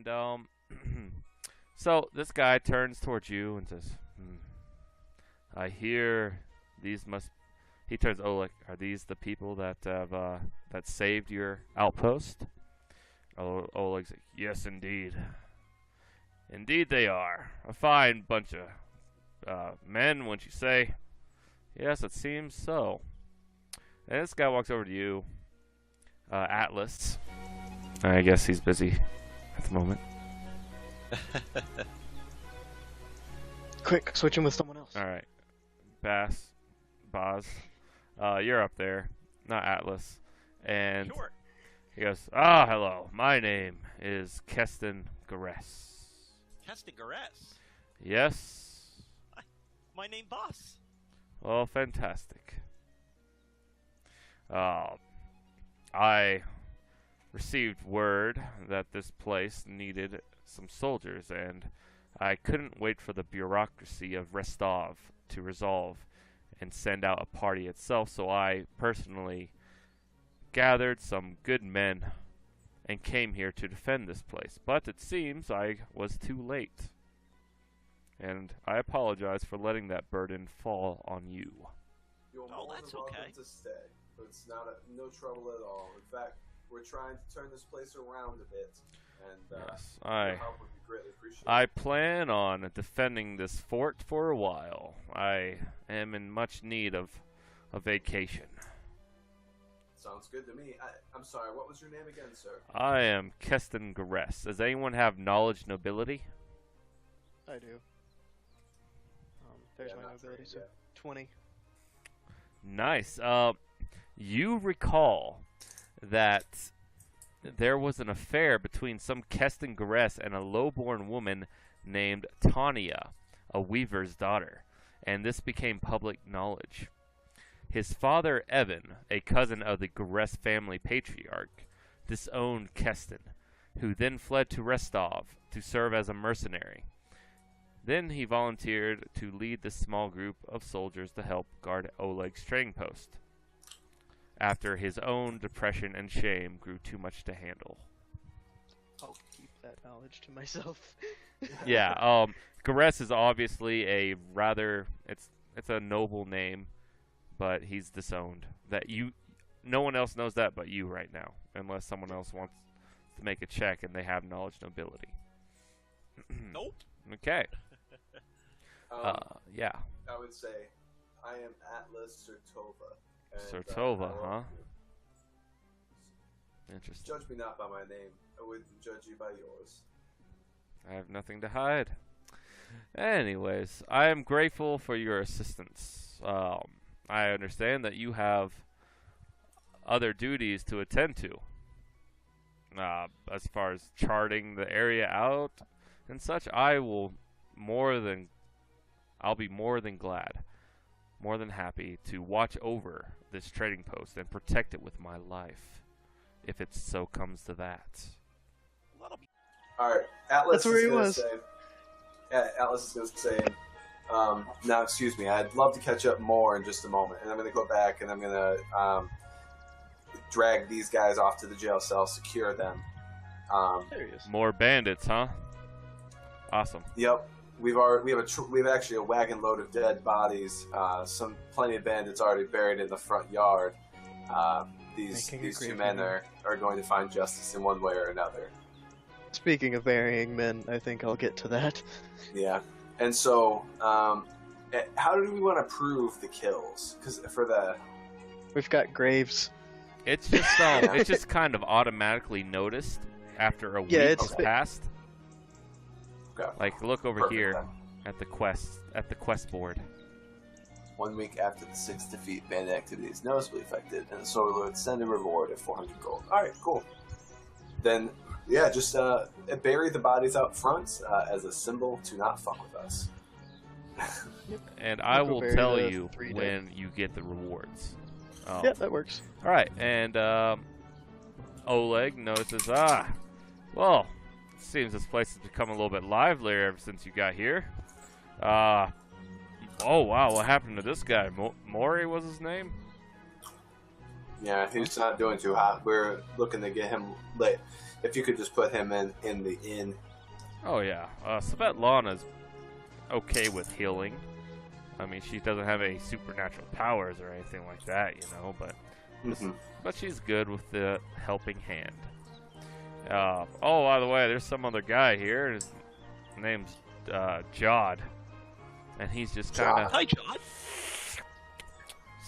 And so this guy turns towards you and says, "I hear these must." He turns to Oleg. Are these the people that have that saved your outpost? Oleg's like, "Yes, indeed. Indeed they are. A fine bunch of men, wouldn't you say?" "Yes, it seems so." And this guy walks over to you, Atlas. I guess he's busy at the moment. Quick, switch him with someone else. All right, Boz, you're up there, not Atlas. And Sure. he goes, "Ah, hello. My name is Kesten Garess." Kesten Garess. Yes. My name, boss. Well, fantastic. I received word that this place needed some soldiers, and I couldn't wait for the bureaucracy of Rostov to resolve and send out a party itself, so I personally gathered some good men and came here to defend this place. But it seems I was too late, and I apologize for letting that burden fall on you. You're Oh, more that's than welcome okay. to stay. It's not no trouble at all. In fact, we're trying to turn this place around a bit, and Yes, your help would be greatly appreciated. I plan on defending this fort for a while. I am in much need of a vacation. Sounds good to me. I'm sorry, what was your name again, sir? I am Kesten Garess. Does anyone have knowledge nobility? I do. There's Yeah, my not nobility, trained so yet. 20. Nice. You recall that there was an affair between some Kesten Garess and a low-born woman named Tanya, a weaver's daughter, and this became public knowledge. His father, Evan, a cousin of the Garess family patriarch, disowned Kesten, who then fled to Rostov to serve as a mercenary. Then he volunteered to lead this small group of soldiers to help guard Oleg's trading post, after his own depression and shame grew too much to handle. I'll keep that knowledge to myself. Yeah, Garess is obviously a rather it's a noble name, but he's disowned. No one else knows that but you right now, unless someone else wants to make a check and they have knowledge nobility. Nope. Okay. Yeah. I would say, I am Atlas Sertova. And, Sertova, I huh? love you. Interesting. Judge me not by my name. I would judge you by yours. I have nothing to hide. Anyways, I am grateful for your assistance. I understand that you have other duties to attend to. As far as charting the area out and such, I'll be more than glad, more than happy to watch over this trading post and protect it with my life, if it so comes to that. That'll be. Alright, Atlas That's where is he gonna was. say. Yeah, Atlas is gonna say. Now, excuse me. I'd love to catch up more in just a moment, and I'm gonna go back and I'm gonna drag these guys off to the jail cell, secure them. There he is. More bandits, huh? Awesome. Yep, we have actually a wagon load of dead bodies. Plenty of bandits already buried in the front yard. These Making a two grave men digger. are going to find justice in one way or another. Speaking of burying men, I think I'll get to that. Yeah, and so how do we want to prove the kills? Because We've got graves. It's just it's just kind of automatically noticed after a week it's- has passed. Okay. Like, look over Perfect here then. at the quest board. 1 week after the 6 defeat, bandit activity is noticeably affected, and the Sword Lord send a reward of 400 gold. Alright, cool. Then, yeah, just bury the bodies out front as a symbol to not fuck with us. And I We'll will bury tell the you 3 when you get the rewards. Yeah, that works. Alright, and Oleg notices, well, seems this place has become a little bit livelier ever since you got here. Oh wow, what happened to this guy? Mori was his name? Yeah, he's not doing too hot. We're looking to get him lit. if you could just put him in the inn. Oh yeah, Svetlana's okay with healing. I mean, she doesn't have any supernatural powers or anything like that, you know, but she's good with the helping hand. Oh, by the way, there's some other guy here. His name's Jod, and he's just kind of Hi, John.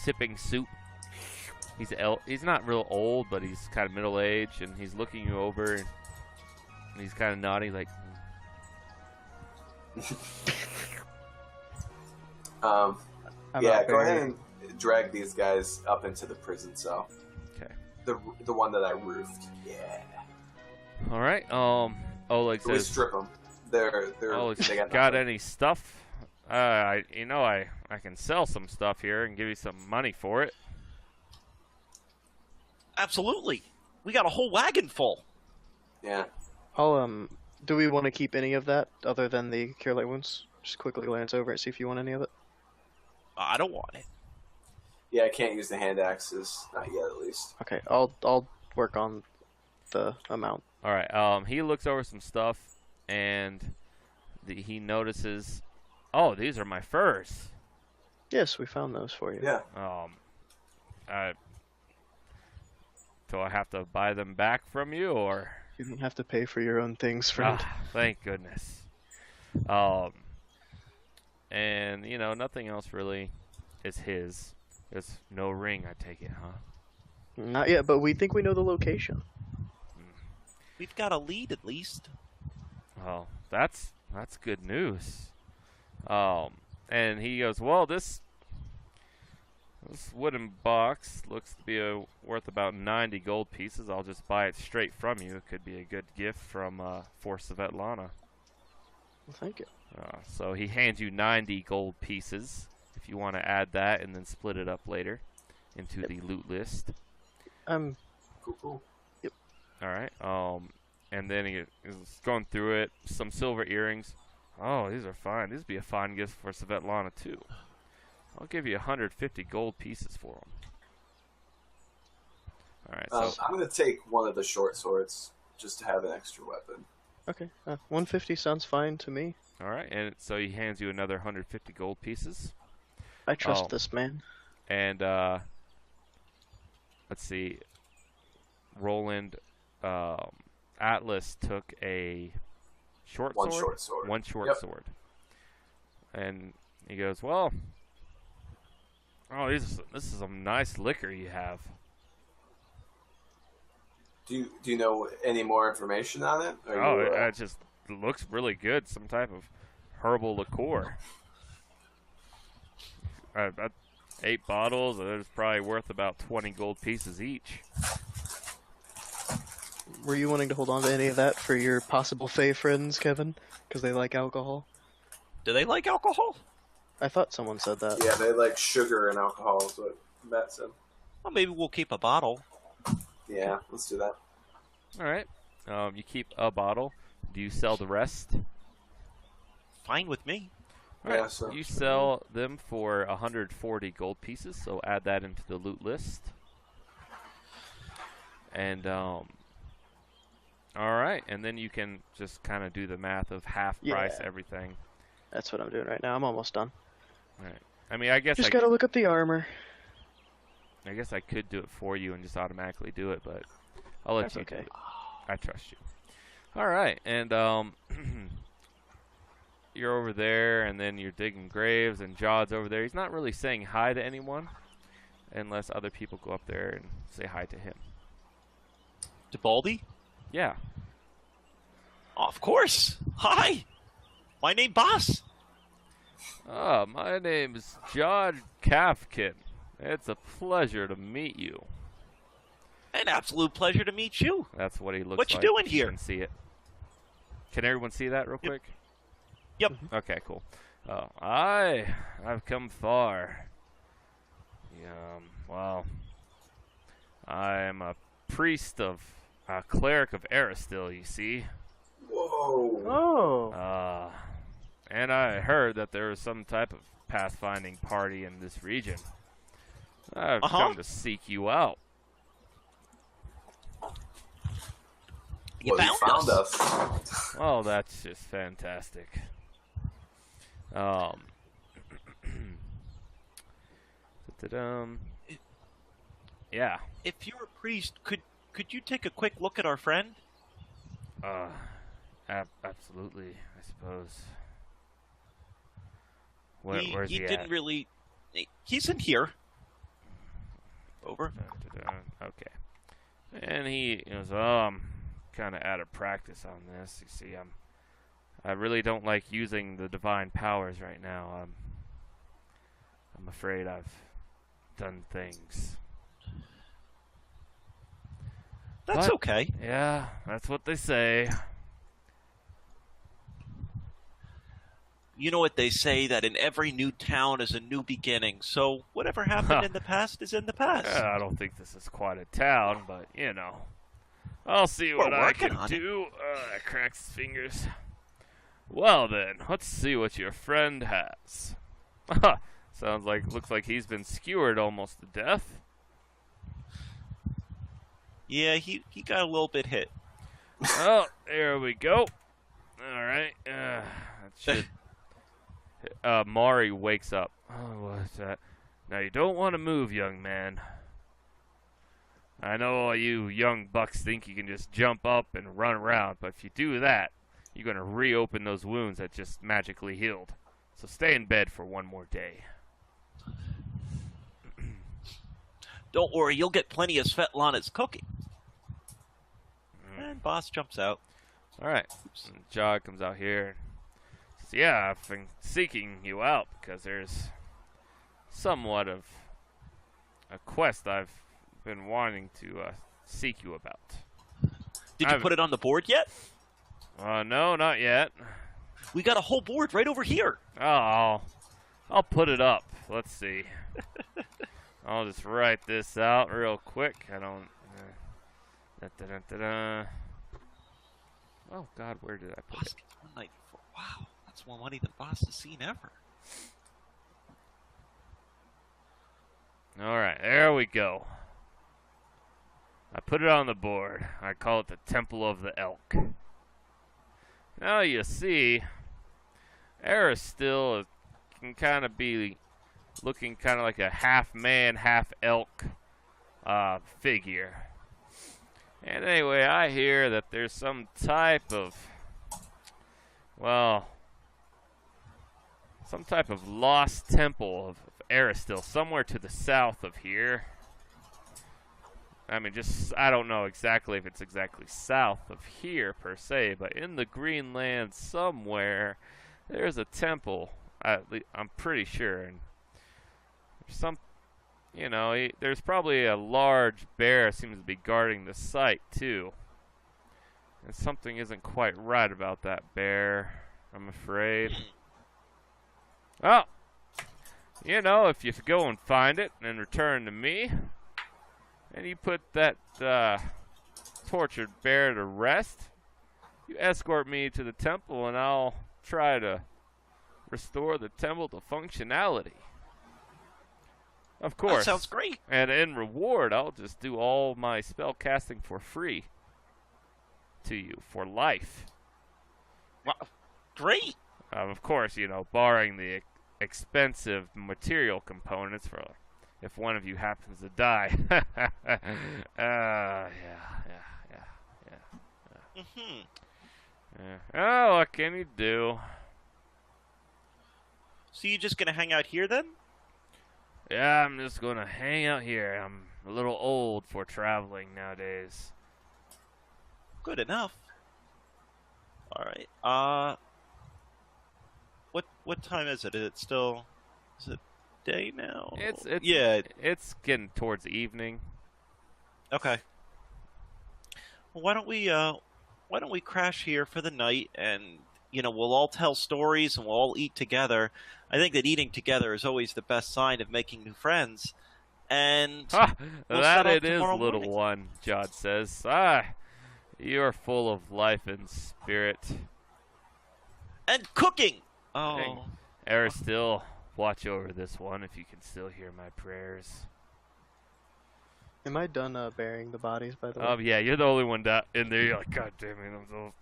sipping soup. He's not real old, but he's kind of middle aged, and he's looking you over, and he's kind of nodding like. I'm go ahead and drag these guys up into the prison cell. Okay. The one that I roofed. Yeah. All right. Oleg We says. strip them. They're Oleg they says, got got nothing. any stuff? I can sell some stuff here and give you some money for it. Absolutely. We got a whole wagon full. Yeah. Do we want to keep any of that other than the cure light wounds? Just quickly glance over it, see if you want any of it. I don't want it. Yeah, I can't use the hand axes. Not yet, at least. Okay, I'll work on the amount. All right. He looks over some stuff, and he notices. Oh, these are my furs. Yes, we found those for you. Yeah. Do I have to buy them back from you, or? You don't have to pay for your own things, friend. Thank goodness. And nothing else really is his. There's no ring, I take it, huh? Not yet, but we think we know the location. We've got a lead at least. Oh, that's good news. And he goes, well, this wooden box looks to be worth about 90 gold pieces. I'll just buy it straight from you. It could be a good gift from for Svetlana. Well, thank you. So he hands you 90 gold pieces if you want to add that and then split it up later into the loot list. Cool. Yep. All right. And then he is going through it. Some silver earrings. Oh, these are fine. These would be a fine gift for Svetlana too. I'll give you 150 gold pieces for them. All right. So I'm going to take one of the short swords just to have an extra weapon. Okay, 150 sounds fine to me. all right, and so he hands you another 150 gold pieces. I trust this man. And let's see. Roland Atlas took a One short sword. One short Yep. sword. And he goes, well, oh, this is some nice liquor you have. Do you know any more information on it? Or Oh, you, it just looks really good. Some type of herbal liqueur. 8 bottles, and it's probably worth about 20 gold pieces each. Were you wanting to hold on to any of that for your possible Fey friends, Kevin? Because they like alcohol? Do they like alcohol? I thought someone said that. Yeah, they like sugar and alcohol is what Matt said. Well, maybe we'll keep a bottle. Yeah, let's do that. All right. You keep a bottle. Do you sell the rest? Fine with me. All right. Yeah, so You sell them for 140 gold pieces, so add that into the loot list. And all right, and then you can just kind of do the math of half price Yeah. everything. That's what I'm doing right now. I'm almost done. All right. I mean, I guess Just gotta look up the armor. I guess I could do it for you and just automatically do it, but I'll let That's you okay. do it. I trust you. All right, and you're over there, and then you're digging graves, and Jod's over there. He's not really saying hi to anyone, unless other people go up there and say hi to him. To Baldy? Yeah. Of course. Hi. My name Boss. My name's Jod Kafkin. It's a pleasure to meet you. An absolute pleasure to meet you. That's what he looks What you like. doing You here? can see it. Can everyone see that real quick? Yep. Okay, cool. I've come far. Well, I am a cleric of Aristil, you see. Whoa. Oh. And I heard that there is some type of pathfinding party in this region. I've come to seek you out. You Well, you found found us. us. Oh, that's just fantastic. Um. Yeah. If you're a priest, could you take a quick look at our friend? Uh. Absolutely. I suppose. Where's he didn't at? really. He's in here. Over. Okay. And he goes, "Oh, I'm kind of out of practice on this. You see, I really don't like using the divine powers right now. I'm afraid I've done things." That's But- okay. Yeah, that's what they say. You know what they say, that in every new town is a new beginning. So whatever happened in the past is in the past. I don't think this is quite a town, but you know, I'll see We're what I working can on it. do. Cracks his fingers. Well then, let's see what your friend has. Looks like he's been skewered almost to death. Yeah, he got a little bit hit. Oh, there we go. All right. That should. Mari wakes up. Oh, what's that? Now you don't want to move, young man. I know all you young bucks think you can just jump up and run around, but if you do that, you're gonna reopen those wounds that just magically healed. So stay in bed for one more day. Don't worry, you'll get plenty of Svetlana's cooking. And boss jumps out. All right. And Jog comes out here. Says, "Yeah, I've been seeking you out because there's somewhat of a quest I've been wanting to seek you about." Did you put it on the board yet? No, not yet. We got a whole board right over here. Oh, I'll put it up. Let's see. I'll just write this out real quick. I don't. Oh God, where did I put Boss it? gets one night before. Wow, that's more money than boss has seen ever. All right, there we go. I put it on the board. I call it the Temple of the Elk. Now you see, Aristotle can kind of be looking kind of like a half man, half elk figure. And anyway, I hear that there's some type of, well, some type of lost temple of Aristotle somewhere to the south of here. I mean, I don't know exactly if it's exactly south of here per se, but in the Greenland somewhere, there's a temple. I'm pretty sure. And there's there's probably a large bear seems to be guarding the site too. And something isn't quite right about that bear, I'm afraid. Well, if you go and find it and return to me, and you put that tortured bear to rest, you escort me to the temple and I'll try to restore the temple to functionality. Of course. That sounds great. And in reward, I'll just do all my spell casting for free to you for life. Wow, great. Of course, barring the expensive material components for if one of you happens to die. Yeah. Mm-hmm. Oh, what can you do? So you just gonna hang out here then? Yeah, I'm just gonna hang out here. I'm a little old for traveling nowadays. Good enough. All right. What time is it? Is it day now? It's getting towards evening. Okay. Well, why don't we crash here for the night, and we'll all tell stories and we'll all eat together. I think that eating together is always the best sign of making new friends. And we'll set that off it is, tomorrow little morning. one, Jod says. You're full of life and spirit. And cooking. Dang. Oh, Aristill, watch over this one if you can still hear my prayers. Am I done burying the bodies, by the way? Yeah, you're the only one in there. You're like, God damn it, I'm so...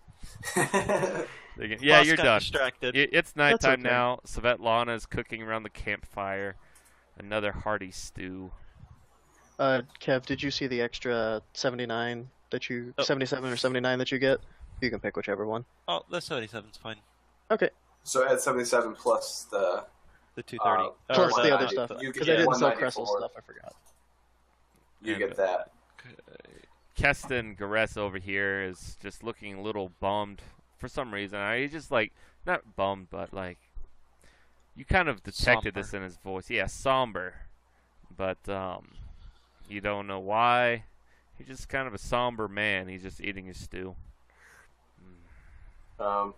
Yeah, Boss you're got done. distracted. It's nighttime okay. now. Svetlana is cooking around the campfire. Another hearty stew. Kev, did you see the extra 79 that you... Oh. 77 or 79 that you get? You can pick whichever one. Oh, the 77's fine. Okay. So at 77 plus the The 230. Plus Or the other 190. stuff. You Because get I didn't sell 194. Cressel stuff, I forgot. You And, get that. Kesten Garess over here is just looking a little bummed for some reason. He's just like, not bummed, but like, you kind of detected Somber. this in his voice. Yeah, somber. But, you don't know why. He's just kind of a somber man. He's just eating his stew. I'm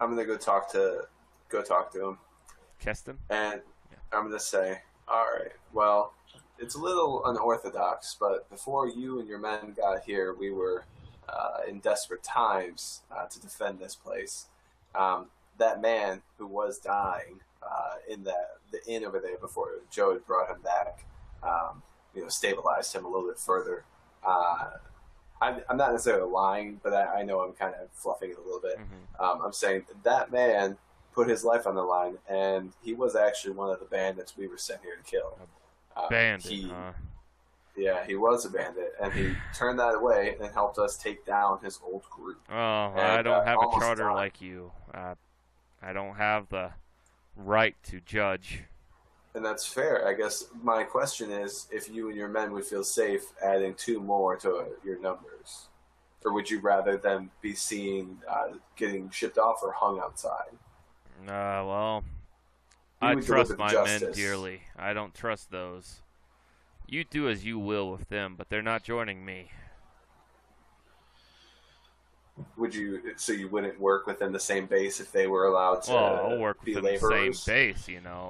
gonna go talk to him, Kesten? and Yeah. I'm gonna say, all right, well, it's a little unorthodox, but before you and your men got here, we were in desperate times to defend this place. That man who was dying in the inn over there before Joe had brought him back, stabilized him a little bit further. I'm not necessarily lying, but I know I'm kind of fluffing it a little bit. Mm-hmm. I'm saying that man put his life on the line, and he was actually one of the bandits we were sent here to kill. Bandit, huh? Yeah, he was a bandit, and he turned that away and helped us take down his old group. Oh, I don't have a almost charter died. like you. I don't have the right to judge. And that's fair. I guess my question is if you and your men would feel safe adding 2 more to your numbers. Or would you rather them be seen getting shipped off or hung outside? Well, You I would trust deliver my justice. men dearly. I don't trust those. You do as you will with them, but they're not joining me. Would you? So you wouldn't work within the same base if they were allowed to Well, I'll work be within the same laborers? base,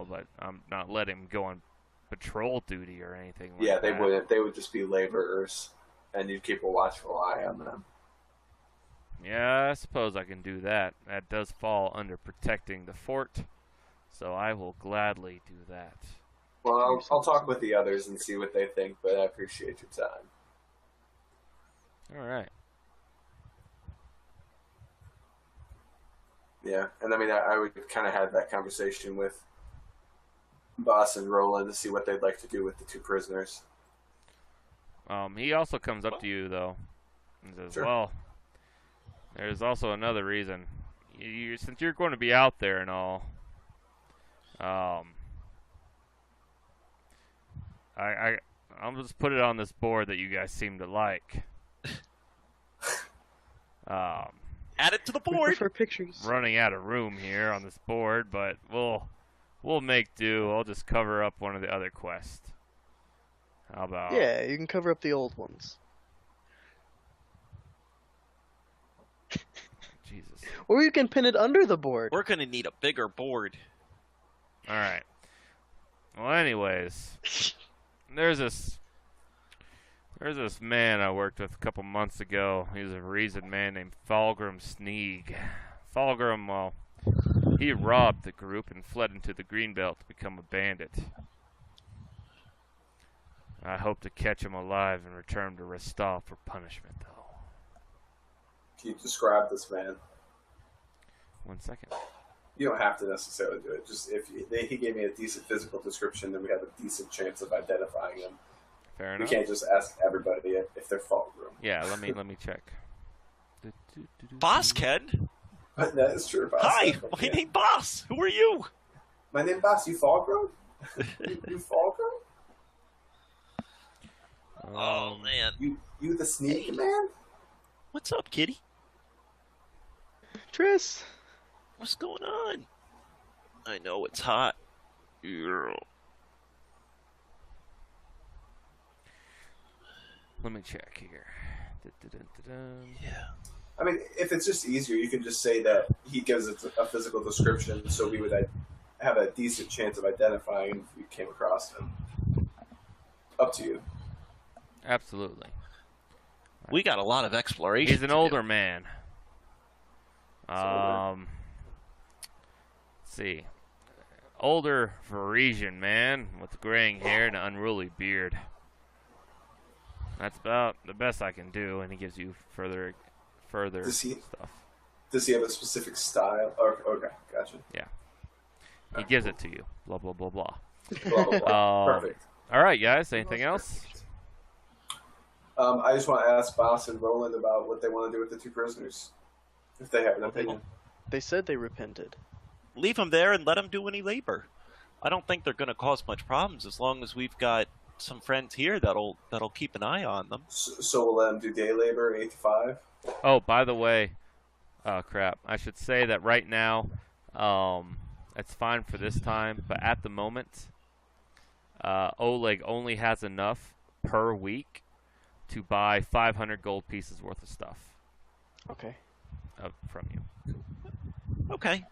but I'm not letting him go on patrol duty or anything like Yeah, that. they wouldn't. They would just be laborers, and you'd keep a watchful eye on them. Yeah, I suppose I can do that. That does fall under protecting the fort, so I will gladly do that. Well, I'll talk with the others and see what they think, but I appreciate your time. All right. Yeah, and I mean, I would kind of have that conversation with Boss and Roland to see what they'd like to do with the 2 prisoners. He also comes up to you, though, and says, Sure. well, there's also another reason. Since you're going to be out there and all, I'll just put it on this board that you guys seem to like. Add it to the We board. prefer pictures. Running out of room here on this board, but we'll make do. I'll just cover up one of the other quests. How about? Yeah, you can cover up the old ones. Jesus. Or you can pin it under the board. We're gonna need a bigger board. All right. Well, anyways, there's this man I worked with a couple months ago. He's a reasoned man named Falgrim Sneeg. Falgrim, well, he robbed the group and fled into the Greenbelt to become a bandit. I hope to catch him alive and return to Rostov for punishment, though. Can you describe this man? 1 second. You don't have to necessarily do it. Just if he gave me a decent physical description, then we have a decent chance of identifying him. Fair We enough. can't just ask everybody if they're Falgrim. Yeah, let me check. Boss Ken. But that is true. Boss. Hi, my Yeah. name Boss. Who are you? My name Boss. You Falgrim? you Falgrim? Oh man, You the sneak man? what's up, kitty? Tris! What's going on? I know it's hot. Yeah. Let me check here. Dun-dun-dun-dun-dun. Yeah. I mean, if it's just easier, you can just say that he gives it a physical description, so we would have a decent chance of identifying him if we came across him. Up to you. Absolutely. We got a lot of exploration. He's an to do. older man. older. Let's see. older Varisian man with graying hair and an unruly beard. That's about the best I can do, and he gives you further stuff. Does he have a specific style? Okay, gotcha. Yeah. He gives it to you. Blah, blah, blah, blah. Blah, blah, blah. Perfect. All right, guys. Anything else? I just want to ask Boss and Roland about what they want to do with the 2 prisoners, if they have an opinion. They said they repented. Leave them there and let them do any labor. I don't think they're going to cause much problems as long as we've got some friends here that'll keep an eye on them. So we'll let them do day labor, 8 to 5? Oh, by the way, oh crap! I should say that right now, it's fine for this time, but at the moment, Oleg only has enough per week to buy 500 gold pieces worth of stuff. Okay. From you. Okay.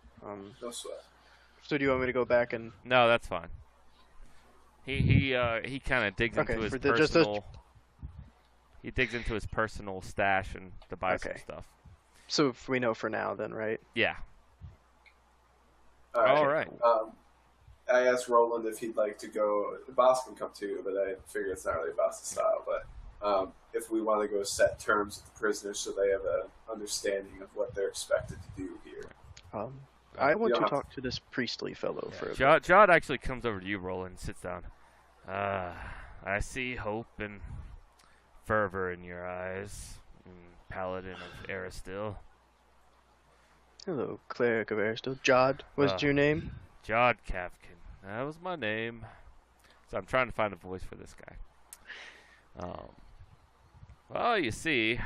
No sweat. So do you want me to go back and? No, that's fine. He kind of digs into his personal. He digs into his personal stash and to buy some stuff. So if we know for now, then, right? Yeah. All right. I asked Roland if he'd like to go. The boss can come too, but I figure it's not really boss's style. But if we want to go set terms with the prisoners so they have an understanding of what they're expected to do here. I want to talk to this priestly fellow for a bit. Jod actually comes over to you, Roland, and sits down. I see hope and fervor in your eyes, paladin of Aristil. Hello, cleric of Aristil. Jod was your name? Jod Kavkin. That was my name. So I'm trying to find a voice for this guy. Well, you see,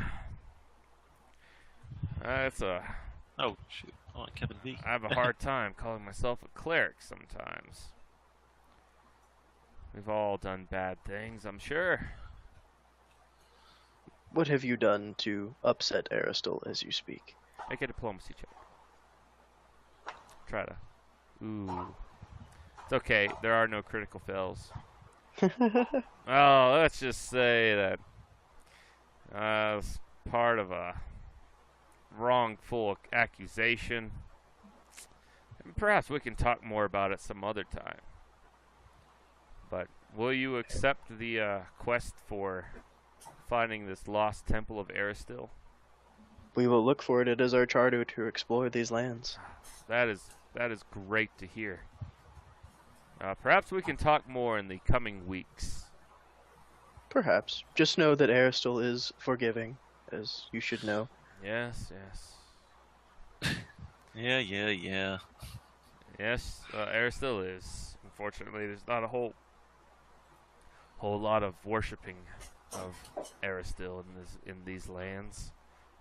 it's a... Oh, shoot. Oh, Kevin V. I have a hard time calling myself a cleric sometimes. We've all done bad things, I'm sure. What have you done to upset Aristil as you speak? Make a diplomacy check. Try to... Ooh. It's okay, there are no critical fails. Oh, let's just say that it's part of a wrongful accusation. And perhaps we can talk more about it some other time. But will you accept the quest for finding this lost temple of Aristil? We will look for it. It is our charter to explore these lands. That is great to hear. Perhaps we can talk more in the coming weeks. Perhaps. Just know that Aristil is forgiving, as you should know. Yes. Yeah. Yes, Aristil is. Unfortunately, there's not a whole lot of worshipping of Aristil in these lands.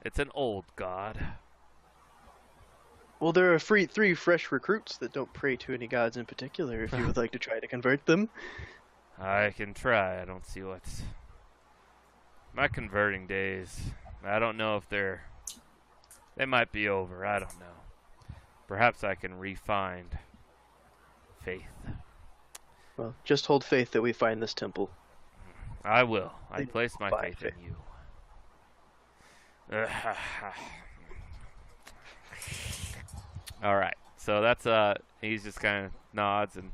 It's an old god. Well, there are three fresh recruits that don't pray to any gods in particular, if you would like to try to convert them. I can try. I don't see what's... My converting days, I don't know if they might be over. I don't know. Perhaps I can re-find faith. Well, just hold faith that we find this temple. I will. I place my faith in you. All right. So that's he's just kind of nods and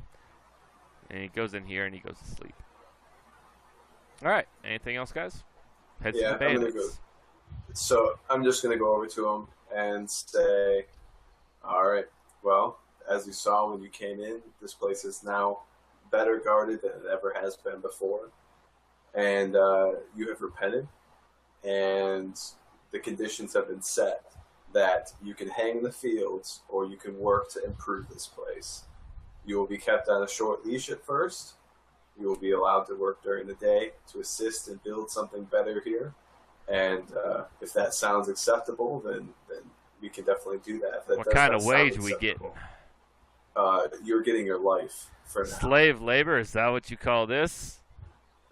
he goes in here and he goes to sleep. All right. Anything else, guys? Heads to the bandits. I'm gonna go. So I'm just gonna go over to him and say, "All right. Well, as you saw when you came in, this place is now better guarded than it ever has been before, and you have repented, and the conditions have been set that you can hang in the fields or you can work to improve this place. You will be kept on a short leash at first. You will be allowed to work during the day to assist and build something better here. And if that sounds acceptable, then we can definitely do that. If that what kind of wage we getting? You're getting your life for now. Slave labor? Is that what you call this?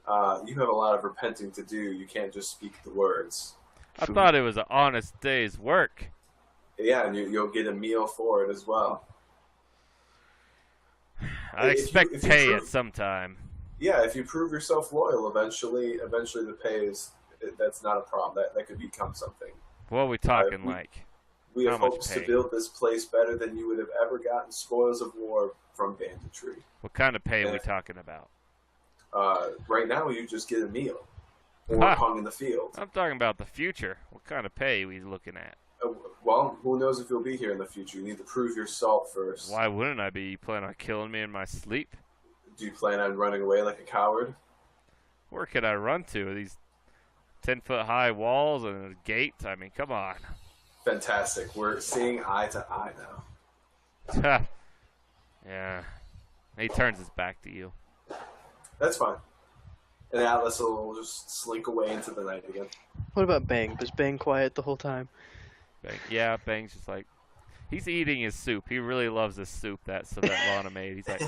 You have a lot of repenting to do. You can't just speak the words. I thought it was an honest day's work. Yeah, and you'll get a meal for it as well. I expect pay at some time. Yeah, if you prove yourself loyal, eventually the pay is... That's not a problem. That could become something. What are we talking like? We have How much hopes pay? to build this place better than you would have ever gotten spoils of war from banditry. What kind of pay are we talking about? Right now, you just get a meal or Ha! hung in the field. I'm talking about the future. What kind of pay are we looking at? Well, who knows if you'll be here in the future? You need to prove your salt first. Why wouldn't I be? You plan on killing me in my sleep? Do you plan on running away like a coward? Where could I run to? These 10-foot high walls and a gate? I mean, come on. Fantastic. We're seeing eye to eye now. Yeah. He turns his back to you. That's fine. And Atlas will just slink away into the night again. What about Bang? Was Bang quiet the whole time? Bang. Yeah, Bang's just like, he's eating his soup. He really loves this soup that Lana made. He's like,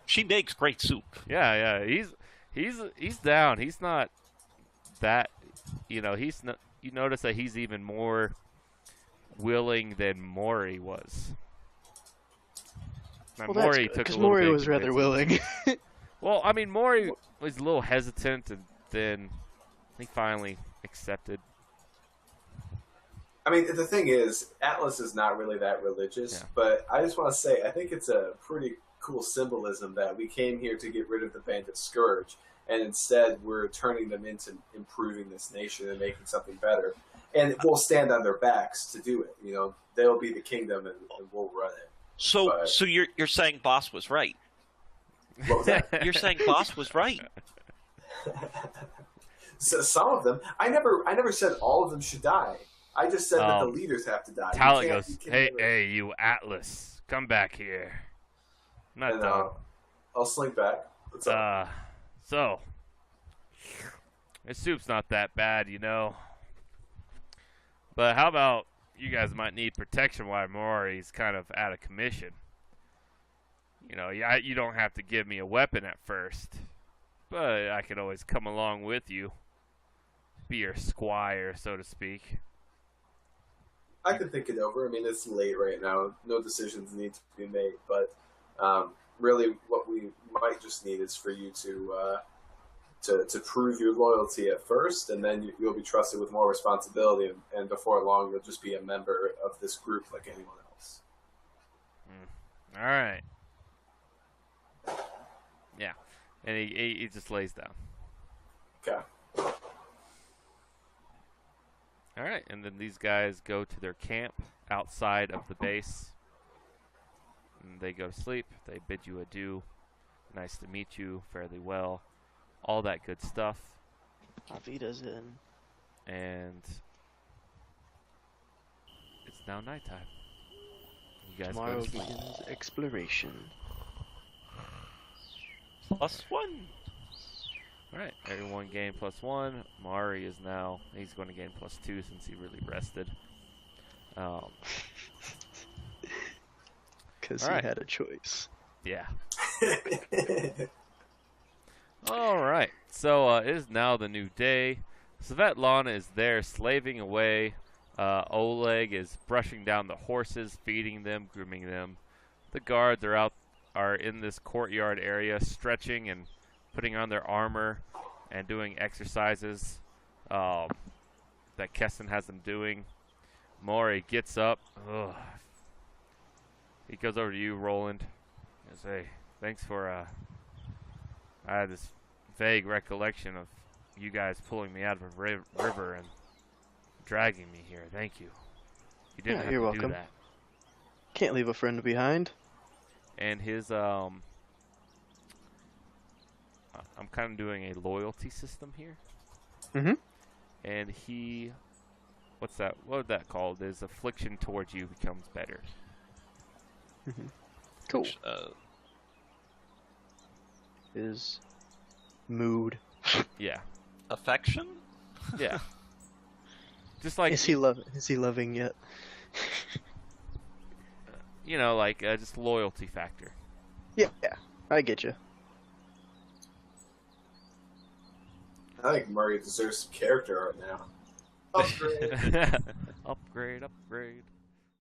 She makes great soup. yeah. He's down. He's not that, he's not. You notice that he's even more willing than Mori was. Now, Well, Mori took a because little Mori bit was rather convincing. willing. Well, I mean, Mori was a little hesitant, and then he finally accepted. I mean, the thing is, Atlas is not really that religious, Yeah. but I just want to say, I think it's a pretty cool symbolism that we came here to get rid of the bandit scourge, and instead we're turning them into improving this nation and making something better. And we'll stand on their backs to do it. They'll be the kingdom, and we'll run it. So, But- so you're saying Boss was right? What was that? You're saying Boss was right? So some of them, I never said all of them should die. I just said that the leaders have to die. You Talent can't- goes, you can't hey, never- hey, you Atlas, come back here. I'm not And, done. I'll slink back. What's up? So, this soup's not that bad, But how about you guys might need protection while Mori's kind of out of commission? You don't have to give me a weapon at first, but I could always come along with you. Be your squire, so to speak. I could think it over. I mean, it's late right now. No decisions need to be made. But really, what we might just need is for you to prove your loyalty at first, and then you'll be trusted with more responsibility. And before long, you'll just be a member of this group like anyone else. All right. Yeah, and he just lays down. Okay. All right, and then these guys go to their camp outside of the base. And they go to sleep. They bid you adieu. Nice to meet you. Fairly well. All that good stuff. Avita's in. And it's now nighttime. You guys go Tomorrow to sleep. begins exploration. +1. All right, everyone gained +1. Mari is now, he's going to gain +2 since he really rested. Because All he right. had a choice. Yeah. All right. So it is now the new day. Svetlana is there slaving away. Oleg is brushing down the horses, feeding them, grooming them. The guards are in this courtyard area, stretching and putting on their armor and doing exercises that Kesten has them doing. Mori gets up. Ugh. He goes over to you, Roland. He goes, hey, thanks for, I had this vague recollection of you guys pulling me out of a river and dragging me here. Thank you. You didn't Yeah, have you're to welcome. do that. Can't leave a friend behind. And his, I'm kind of doing a loyalty system here. Mhm. And what's that? What would that called? His affliction towards you becomes better. Cool. Uh, His mood. Yeah. affection? Yeah. Just like, Is he loving yet? just loyalty factor. Yeah, I get you. I think Murray deserves some character art now. Upgrade. Upgrade.